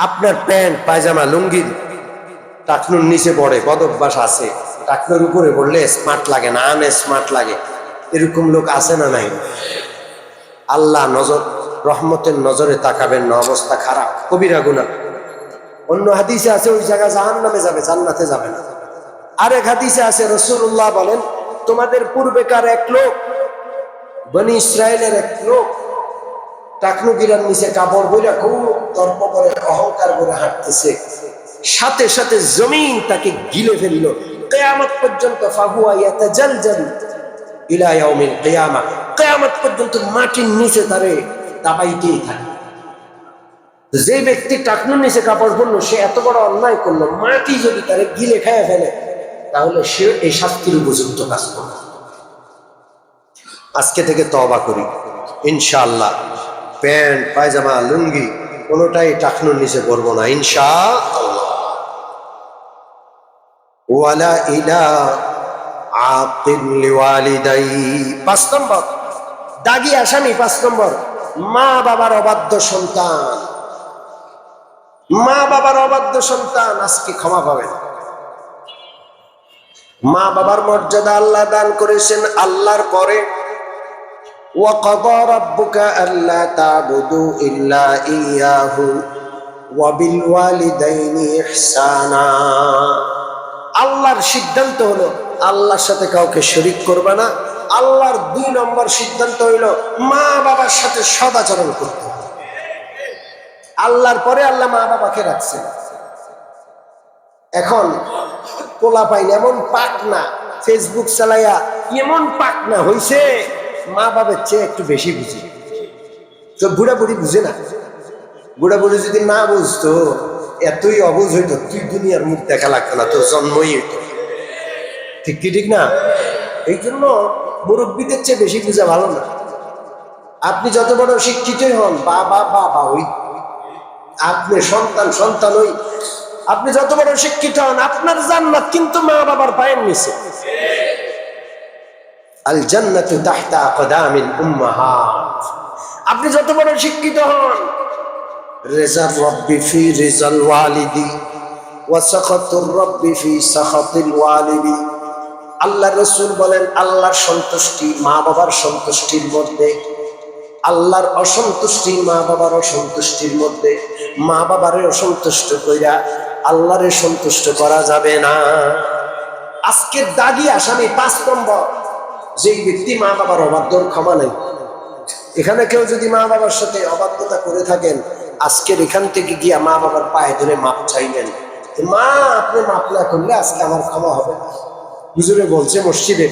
আপনার প্যান্ট পায়জামা লুঙ্গি টাকনুর নিচে পড়ে, বদভ্যাস আছে, টাকনুর উপরে পড়লে স্মার্ট লাগে না, স্মার্ট লাগে, এরকম লোক আছে না নাই? আল্লাহ রহমতের নজরে তাকাবেন না, অবস্থা খারাপ, কবিরা গুনাহ। অন্য হাদিসে আছে ওই জায়গা জাহান্নামে যাবে, জান্নাতে যাবে না। আরেক হাদিসে আছে রাসূলুল্লাহ বলেন, তোমাদের পূর্বেকার এক লোক, বনি ইসরায়েলের এক লোক টাকনু গিরার নিচে কাপড় বইরা খুব তর্ক করে, অহংকার করে হাঁটতেছে, সাথে সাথে জমিন তাকে গিলে ফেললো। কিয়ামত পর্যন্ত ফাহুয়া ইয়াতাজালজাল ইলা ইয়াউমিল কিয়ামাহ, কিয়ামত পর্যন্ত মাটির নিচে তারে দাবাইতেই থাকে। যে ব্যক্তি টাকনুর নিচে কাপড় পরলো, সে এত বড় অন্যায় করলো, মাটি যদি তারে গিলে খেয়ে ফেলে, তাহলে সে এই শাস্তির উপযুক্ত কাজ করবে। আজকে থেকে তওবা করি, ইনশাআল্লাহ প্যান্ট পায়জামা লুঙ্গি কোনোটাই টাকনুর নিচে পরবো না, ইনশাআল্লাহ। ওয়ালা ইলা আকিল লিওয়ালিদাই। 5 নম্বর দাগী আসামি, 5 নম্বর, মা বাবার অবাধ্য সন্তান। মা বাবার অবাধ্য সন্তান আজকে ক্ষমা পাবেন। মা বাবার মর্যাদা আল্লাহ দান করেছেন। আল্লাহর পরে ওয়াকাদা রাব্বুকা আল্লা তা'বুদু ইল্লা ইয়াহু ওয়া বিল ওয়ালিদাইনি ইহসানা। আল্লাহর সিদ্ধান্ত হলো আল্লাহর সাথে কাউকে শরীক করবে না। আল্লাহর 2 নম্বর সিদ্ধান্ত হইল মা বাবার সাথে সদাচরণ করতে হবে। আল্লাহর পরে আল্লাহ মা বাবাকে রাখছেন। এখন পোলা পাইন এমন পাক না, ফেসবুক চালাইয়া এমন পাক না হইছে, মা বাবার চেয়ে একটু বেশি বুঝি। তো বুড়া বুড়ি বুঝে না। বুড়া বুড়ি যদি না বুঝতো, এতই অবুঝ হইতো, তুই দুনিয়ার মুখ দেখা লাগতো না, তোর জন্মই হইতো। ঠিক কি ঠিক না? এই জন্য মুরব্বীদের চেয়ে বেশি বুঝা ভালো না। আপনি যত বড় শিক্ষিতই হন, বাবা বাবা হই, আপনি সন্তান সন্তান হই, আপনি যত বড় শিক্ষিত হন, আপনার জান্নাত কিন্তু মা বাবার পায়ের নিচে। আল জান্নাতু তাহতা আকদামিল উম্মাহাত। আপনি যত বড় শিক্ষিত হন, রিজা রাব্বি ফি রিজাল ওয়ালিদি ওয়া সাখাতুর রাব্বি ফি সাখাতিল ওয়ালিদি। আল্লাহ রাসূল বলেন, আল্লাহর সন্তুষ্টি মা বাবার সন্তুষ্টির মধ্যে, আল্লাহর অসন্তুষ্টি মা বাবার অসন্তুষ্টির মধ্যে। মা বাবারে অসন্তুষ্ট কইরা আল্লাহরে সন্তুষ্ট করা যাবে না। আজকে দাগী আসামি 5 নম্বর, যেই ব্যক্তি মা বাবার অবাধ্যর ক্ষমা নেই। এখানে কেউ যদি মা বাবার সাথে অবাধ্যতা করে থাকেন, আজকের এখান থেকে গিয়া মা বাবার পায়ে ধরে মাপ চাইবেন, মা আপনি মাপ না করলে আজকে আমার ক্ষমা হবে না। হুজুরে বলছে মসজিদে,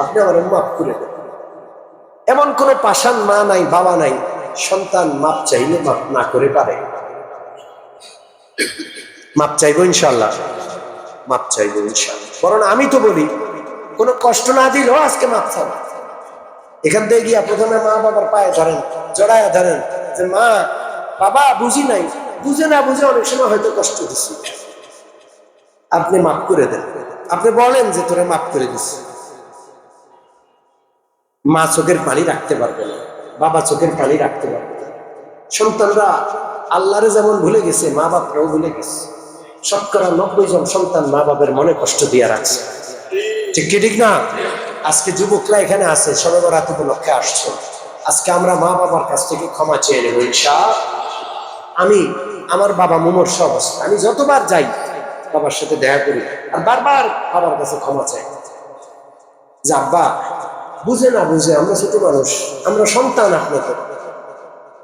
আপনি আমার মাফ করে দেন। এমন কোন পাষাণ মা নাই, বাবা নাই, সন্তান মাপ চাইলে মাপ না করে পারে? মাপ চাইবো ইনশাল্লাহ, মাপ চাইবো ইনশাল্লাহ। বরং আমি তো বলি, কোনো কষ্ট না দিলেও আজকে মাপ চান। এখান থেকে গিয়া প্রথমে মা বাবার পায়ে ধরেন, জড়ায়া ধরেন যে মা বাবা বুঝি নাই, বুঝে না বুঝে অনেক সময় হয়তো কষ্ট দিচ্ছি, আপনি মাফ করে দেন। আপনি বলেন যে তোরে মাফ করে দিচ্ছি। মা চোখের পানি রাখতে পারবে না, বাবা চোখের পানি রাখতে পারবে না। সন্তানরা আল্লাহরে যেমন ভুলে গেছে, মা বাপরাও ভুলে গেছে। 90% সন্তান মা বাবার মনে কষ্ট দিয়ে রাখছে। ঠিক কি ঠিক না? আজকে যুবকরা এখানে আছে, শবে বরাত উপলক্ষে আসছে। আজকে আমরা মা বাবার কাছ থেকে ক্ষমা চেয়ে নেব ইনশাআল্লাহ। আমি আমার বাবা মুমূর্ষ অবস্থা, আমি যতবার যাই বাবার সাথে দেখা করি আর বারবার বাবার কাছে ক্ষমা চাই যে আব্বা বুঝে না বুঝে আমরা ছোট মানুষ, আমরা সন্তান, আপনাকে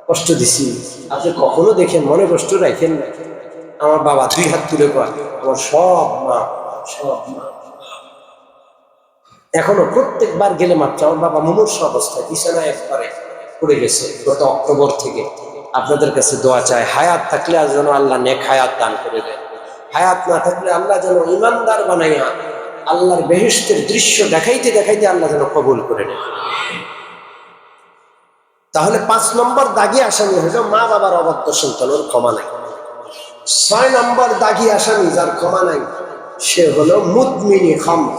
কষ্ট দিছি, আপনি কখনো দেখেন মনে কষ্ট রাখেন না। আমার বাবা 2 হাত তুলে কয় আমার সব মা, সব মা। এখনো প্রত্যেকবার গেলে মাত্র আমার বাবা মুমূর্ষ অবস্থায় বিছানায় একবারে পড়ে গেছে গত অক্টোবর থেকে। আপনাদের কাছে দোয়া চাই, হায়াত থাকলে যেন আল্লাহ নেক হায়াত দান করে দেয়, হায়াত না থাকলে আল্লাহ যেন ইমানদার বানাইয়া আল্লাহর বেহেশতের দৃশ্য দেখাইতে দেখাইতে আল্লাহ যেন কবুল করে নেয়। তাহলে 5 নম্বর দাগি আসামি হলো মা বাবার অবাধ্য সন্তান, ওর ক্ষমা নাই। 6 নম্বর দাগি আসামি যার ক্ষমা নাই, সে হলো মুদমিনি খামর,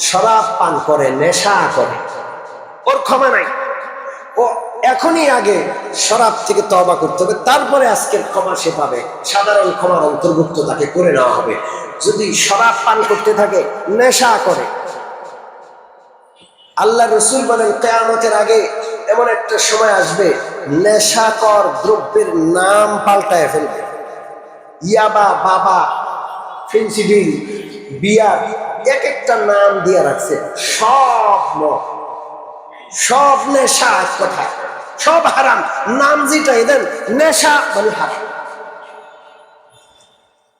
শরাব পান করে, নেশা করে, ওর ক্ষমা নাই। ও এখনই আগে শরাব থেকে তওবা করতে হবে, তারপরে আজকের ক্ষমা সে পাবে। সাধারণ ক্ষমার অন্তর্ভুক্ত তাকে করে নেওয়া হবে। যদি শরাব পান করতে থাকে, নেশা করে, আল্লাহ রসুল বলেন কিয়ামতের আগে এমন একটা সময় আসবে নেশাকর দ্রব্যের নাম পাল্টায় ফেলবে। ইয়াবা, বাবা, ফেন্সিডিল, বিয়ার, এক একটা নাম দিয়ে রাখছে। সব মদ, সব নেশা, এক কথা সব হারাম। নাম যেটাই দেন নেশা মানে হারাম।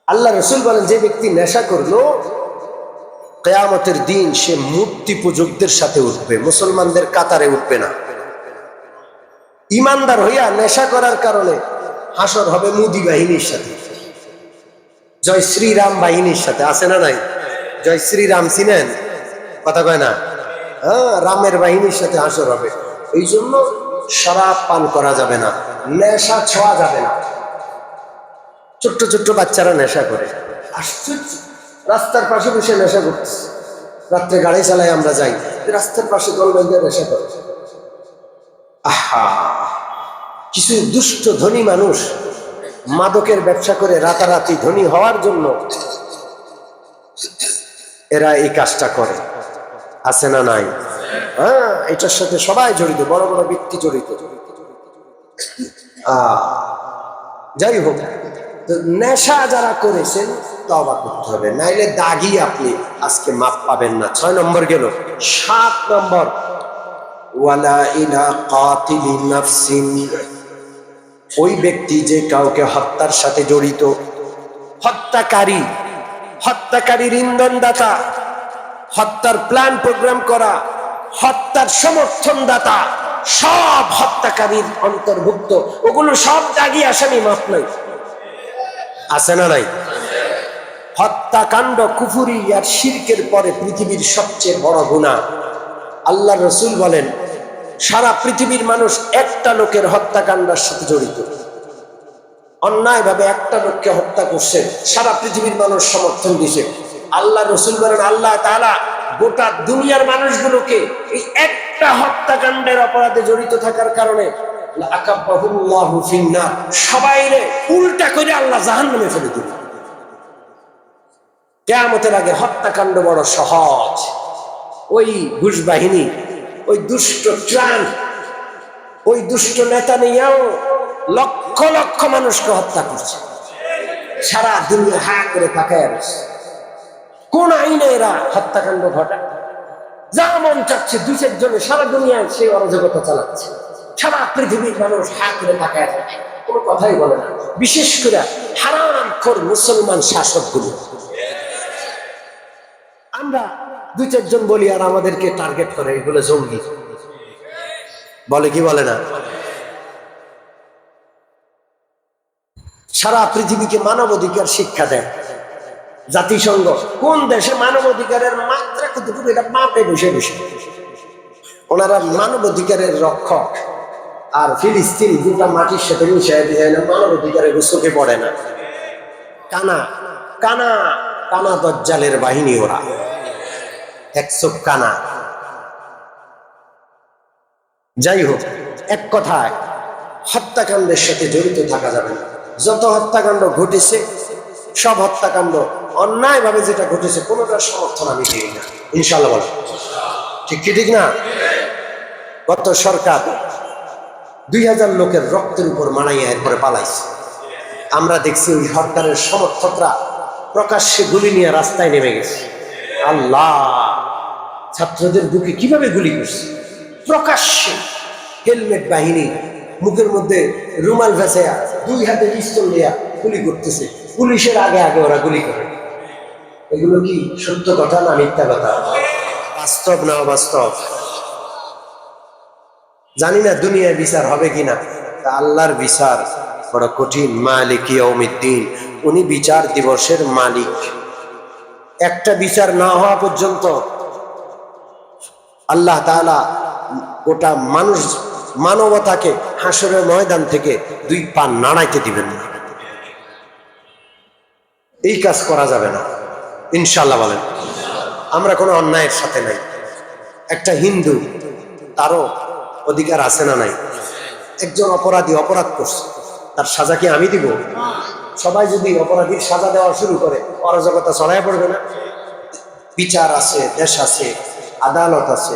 আল্লাহ রসুল বলেন যে ব্যক্তি নেশা করলো কিয়ামতের দিন সে মূর্তি পূজকদের সাথে উঠবে, মুসলমানদের কাতারে উঠবে না। ইমানদার হইয়া নেশা করার কারণে হাসর হবে মুদি বাহিনীর সাথে, জয় শ্রীরাম বাহিনীর সাথে। আছে না নাই? জয় শ্রীরাম চিনেন? কথা কয় না? হ্যাঁ, রামের বাহিনীর সাথে হাসর হবে। এই জন্য শরাব পান করা যাবে না, নেশা ছোঁয়া যাবে না। ছোট্ট ছোট্ট বাচ্চারা নেশা করে, আশ্চর্য, রাস্তার পাশে বসে নেশা করতেছে। রাত্রে গাড়ি চালাই আমরা যাই, রাস্তার পাশে দল বেঁধে নেশা করে। আহা, কিছু দুষ্ট ধনী মানুষ মাদকের ব্যবসা করে রাতারাতি ধনী হওয়ার জন্য এরা এই কাজটা করে। আছে না নাই? হ্যাঁ, এটার সাথে সবাই জড়িত, বড় বড় ব্যক্তি জড়িত। যাই হোক, নেশা যারা করেছেন তওবা করতে হবে, নাইলে দাগি আপনি আজকে মাপ পাবেন না। 6 নম্বর গেল। 7 নম্বর, ওয়ালা ইলা কাতিলি নাফসিন, ওই ব্যক্তি যে কাউকে হত্যার সাথে জড়িত, হত্যাকারী, হত্যাকারীর ইন্ধনদাতা, হত্যার প্ল্যান প্রোগ্রাম করা, হত্যার সমর্থন দাতা, সব হত্যাকারীর অন্তর্ভুক্ত। ওগুলো সব দাগি আসামি, মাপ নাই। আছে না নাই? হত্যাকাণ্ড কুফরি আর শিরকের পরে পৃথিবীর সবচেয়ে বড় গুনাহ। আল্লাহ রসুল বলেন সারা পৃথিবীর মানুষ একটা লোকের হত্যাকাণ্ডের সাথে জড়িত, অন্যায় ভাবে একটা লোককে হত্যা করছে, সারা পৃথিবীর মানুষ সমর্থন দিছে। আল্লাহ রসুল বলেন আল্লাহ তাআলা গোটা দুনিয়ার মানুষগুলোকে এই একটা হত্যাকাণ্ডের অপরাধে জড়িত থাকার কারণে সবাইরে উল্টা করে আল্লাহ জাহান্নামে ফেলে দিল। কিয়ামতের আগে হত্যাকাণ্ড বড় সহজ। ওই ঘুষ বাহিনী, ওই দুষ্ট ট্রাম্প, ওই দুষ্ট নেতা নিয়েও লক্ষ লক্ষ মানুষকে হত্যা করছে। সারা দুনিয়া হা করে তাকায় আছে, কোন আইনে এরা হত্যাকাণ্ড ঘটায়? যা মন চাচ্ছে 2-4 জনে সারা দুনিয়ায় সেই অরাজকতা চালাচ্ছে। সারা পৃথিবীর মানুষ হা করে তাকায় থাকে, কোনো কথাই বলে না। বিশেষ করে হারামখোর মুসলমান শাসকগুলো। আমরা 2-4 জন বলি আর আমাদেরকে টার্গেট করে, এগুলো জঙ্গি বলে, কি বলে না? সারা পৃথিবীকে মানবাধিকার শিক্ষা দেয় জাতিসংঘ। কোন দেশে মানবাধিকারের মাত্রা কতটুকু এটা মাপে বসে বসে। ওনারা মানবাধিকারের রক্ষক, আর ফিলিস্তিন গোটা মাটির সাথে মিশাই যায় না, মানব অধিকারের চোখে পড়ে না। কানা কানা কানা দজ্জালের বাহিনী ওরা, একশো কানা। যাই হোক, এক কথায় হত্যাকাণ্ডের সাথে জড়িত থাকা যাবে না। যত হত্যাকাণ্ড ঘটেছে সব হত্যাকাণ্ড অন্যায়ভাবে যেটা ঘটেছে কোনোটার সমর্থন আমি দিই না, ইনশাল্লাহ বলেন ঠিক কি ঠিক না? গত সরকার 2000 লোকের রক্তের উপর মানাইয়া এরপরে পালাইছে। আমরা দেখছি ওই সরকারের সমর্থকরা প্রকাশ্যে গুলি নিয়ে রাস্তায় নেমে গেছে। আল্লাহ, ছাত্রদের বুকে কিভাবে গুলি করছে প্রকাশ্যে, হেলমেট বাহিনী মুখের মধ্যে রুমাল ভেসেয়া 2 হাতে পিস্তল নিয়ে গুলি করতেছে। পুলিশের আগে আগে ওরা গুলি করে। এগুলো কি সত্য কথা না মিথ্যা কথা? বাস্তব না অবাস্তব জানি না, দুনিয়ায় বিচার হবে কিনা। তা আল্লাহর বিচার বড় কঠিন। মালিক ইয়াউমিদ্দিন, উনি বিচার দিবসের মালিক। একটা বিচার না হওয়া পর্যন্ত আল্লাহ তাআলা গোটা মানবতাকে হাসরের ময়দান থেকে 2 পা নাড়াইতে দিবেন না। এই কাজ করা যাবে না, ইনশাআল্লাহ বলেন। আমরা কোনো অন্যায়ের সাথে নাই। একটা হিন্দু, তারও অধিকার আছে না নাই? একজন অপরাধী অপরাধ করছে, তার সাজা কি আমি দিব? সবাই যদি অপরাধীর সাজা দেওয়া শুরু করে, অরাজকতা ছড়ায় পড়বে না? বিচার আছে, দেশ আছে, আদালত আছে।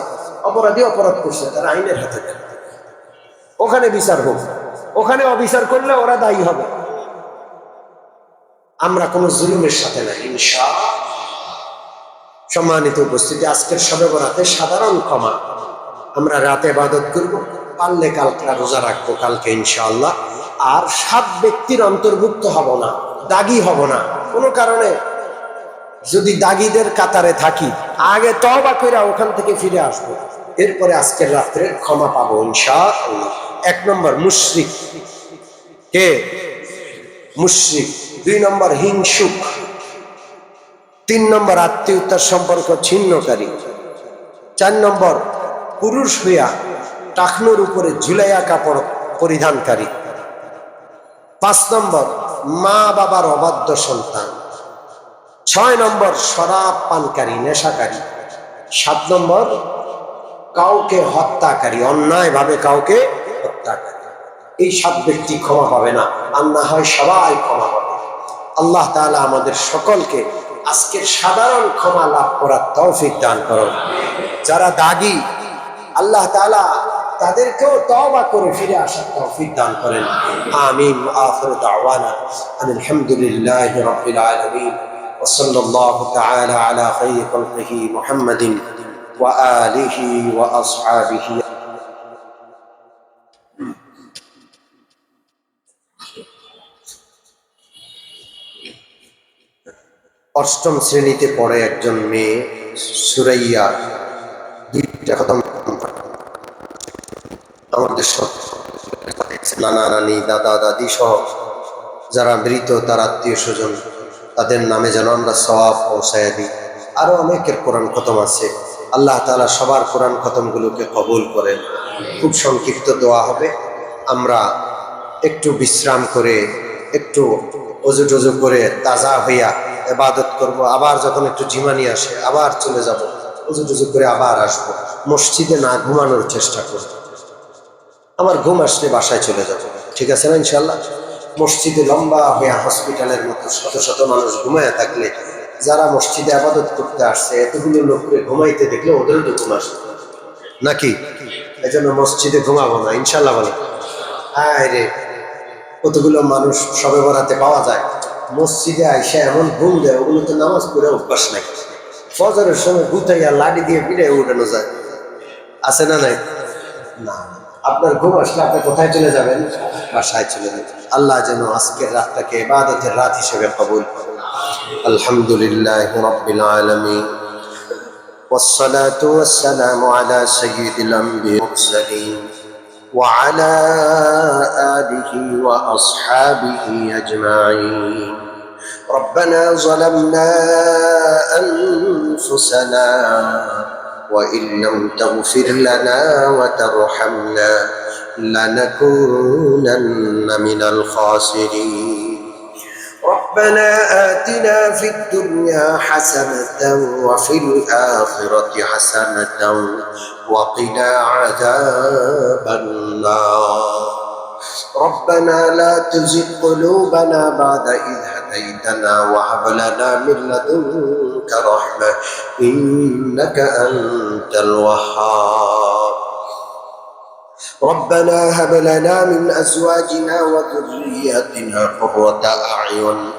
অপরাধী অপরাধ করছে, তার আইনের হাতে দেন, ওখানে বিচার হোক। ওখানে অবিচার করলে ওরা দায়ী হবে। আমরা কোনো জুলুমের সাথে নাই, ইনশাআল্লাহ। সম্মানিত উপস্থিতি, আজকের শবে বরাতে সাধারণ ক্ষমা। আমরা রাতে ইবাদত করব, পারলে কালকে রোজা রাখবো, কালকে ইনশাআল্লাহ। আর 7 ব্যক্তির অন্তর্ভুক্ত হব না, দাগী হব না কোনো কারণে। যদি দাগীদের কাতারে থাকি, আগে তওবা কইরা ওখান থেকে ফিরে আসবো, এরপরে আজকের রাত্রে ক্ষমা পাবো ইনশাআল্লাহ। 1 নম্বর মুশরিক। কে? মুশরিক। 2 নম্বর হিংসুক। 3 নম্বর আত্মীয়তার সম্পর্ক ছিন্নকারী। 4 নম্বর পুরুষ হইয়া টাকনুর উপরে ঝুলাইয়া কাপড় পরিধানকারী। 5 নম্বর মা বাবার অবাধ্য সন্তান। 6 নম্বর শরাব পানকারী, নেশাকারী। 7 নম্বর কাউকে হত্যাকারী, অন্যায়ভাবে কাউকে হত্যাকারী। এই 7 ব্যক্তি ক্ষমা পাবে না, আর না হয় সবাই ক্ষমা পাবে। আল্লাহ তাআলা আমাদের সকলকে আজকের সাধারণ ক্ষমা লাভ করার তৌফিক দান করুন। যারা দাগী, আল্লাহ তাআলা তাদেরকেও তওবা করে ফিরে আসার তৌফিক দান করেন। আমিন। আখিরু দাওয়ানা আলহামদুলিল্লাহি রাব্বিল আলামিন ওয়া সাল্লাল্লাহু তাআলা আলা খায়রি খালকিহি মুহাম্মাদিন ওয়া আলিহি ওয়া আসহাবিহি। অষ্টম শ্রেণীতে পড়ে একজন মেয়ে, সুরাইয়া, 2টা খতম। আমাদের সব নানা নানি, দাদা দাদি সহ যারা মৃত, তার আত্মীয় স্বজন, তাদের নামে যেন আমরা সওয়াব পৌঁছায় দিই। আরো অনেকের কোরআন খতম আছে। আল্লাহ তাআলা সবার কোরআন খতমগুলোকে কবুল করেন। খুব সংক্ষিপ্ত দোয়া হবে। আমরা একটু বিশ্রাম করে, একটু অজু টজু করে তাজা হইয়া ইবাদত করব। আবার যখন একটু ঝিমানি আসে আবার চলে যাব, অজু টজু করে আবার আসবো। মসজিদে না ঘুমানোর চেষ্টা করব। আমার ঘুম আসলে বাসায় চলে যাব, ঠিক আছে না ইনশাল্লাহ? মসজিদে লম্বা হইয়া হসপিটালের মতো শত শত মানুষ ঘুমায়া থাকলে, যারা মসজিদে ইবাদত করতে আসছে এতগুলো লোককে ঘুমাইতে দেখলে ওদেরও তো ঘুম আসবে নাকি? এই জন্য মসজিদে ঘুমাবো না ইনশাল্লাহ বলে। হ্যাঁ রে, কতগুলো মানুষ শবে বরাতে পাওয়া যায় মসজিদে আইসা এমন ঘুম দেয়, ওগুলো তো নামাজ পড়ে অভ্যাস নাই। ফজরের সময় গুতাইয়া লাঠি দিয়ে পিড়ে উঠানো যায়, আছে না নাই? না, আপনার ঘুম আসলে আপনি কোথায় চলে যাবেন? বাসায় চলে যাবেন। আল্লাহ যেন আজকের রাতটাকে ইবাদতের রাত হিসেবে কবুল করেন। আলহামদুলিল্লাহি রাব্বিল আলামিন والصلاة والسلام على سيد الأنبياء والمرسلين وعلى آله وأصحابه أجمعين. ربنا ظلمنا أنفسنا وإن لم تغفر لنا وترحمنا لنكونن من الخاسرين. ربنا آتنا في الدنيا حسنة وفي الآخرة حسنة وقنا عذاب النار. ربنا لا تزغ قلوبنا بعد إذ هديتنا وهب لنا من لدنك رحمة إنك أنت الوهاب. ربنا هب لنا من أزواجنا وذرياتنا قرة أعين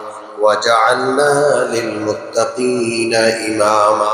واجعلنا للمتقين إماما.